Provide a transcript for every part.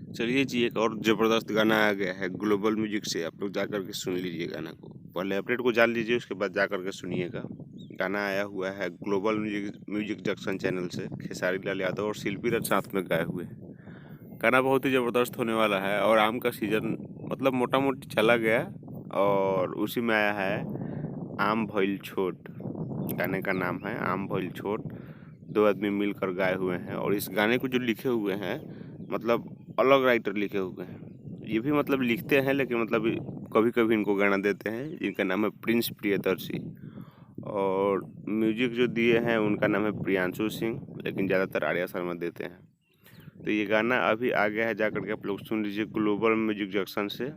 चलिए जी, एक और ज़बरदस्त गाना आ गया है ग्लोबल म्यूजिक से। आप लोग जा कर के सुन लीजिए गाना को। पहले अपडेट को जान लीजिए, उसके बाद जा कर के सुनिएगा। गाना आया हुआ है global music music junction channel से। खेसारी लाल यादव और शिल्पी राज साथ में गाए हुए हैं। गाना बहुत ही ज़बरदस्त होने वाला है और आम का सीजन मतलब मोटा मोटी चला गया और उसी में आया है आम भइल छोट। गाने का नाम है आम भइल छोट। दो आदमी मिलकर गाए हुए हैं और इस गाने को जो लिखे हुए हैं मतलब अलग राइटर लिखे हुए हैं। ये भी मतलब लिखते हैं लेकिन मतलब कभी कभी इनको गाना देते हैं। इनका नाम है प्रिंस प्रियदर्शी और म्यूजिक जो दिए हैं उनका नाम है प्रियांशु सिंह, लेकिन ज़्यादातर आर्या शर्मा देते हैं। तो ये गाना अभी आ गया है, जा करके आप लोग सुन लीजिए ग्लोबल म्यूजिक जंक्शन से।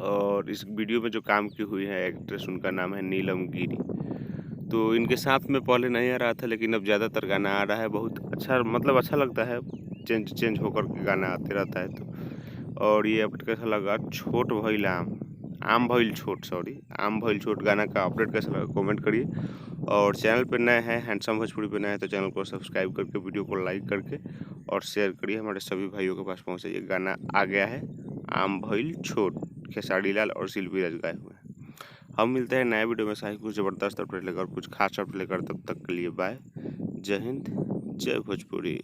और इस वीडियो में जो काम की हुई है एक्ट्रेस, उनका नाम है नीलम गिरी। तो इनके साथ में पहले नहीं आ रहा था लेकिन अब ज़्यादातर गाना आ रहा है। बहुत अच्छा मतलब अच्छा लगता है, चेंज चेंज होकर के गाना आते रहता है। तो और ये अपडेट कैसा लगा छोट भइल आम भइल छोट, सॉरी आम भइल छोट गाना का अपडेट कैसा लगा कमेंट करिए। और चैनल पे नए हैं, हैंडसम भोजपुरी पे नए हैं तो चैनल को सब्सक्राइब करके वीडियो को लाइक करके और शेयर करिए, हमारे सभी भाइयों के पास पहुँचाइए। गाना आ गया है आम भइल छोट, खेसारी लाल और शिल्पी राज गाए हुए हैं। हम मिलते हैं नए वीडियो में शाही कुछ ज़बरदस्त अपडेट लेकर, कुछ खास अपडेट लेकर। तब तक के लिए बाय। जय हिंद, जय भोजपुरी।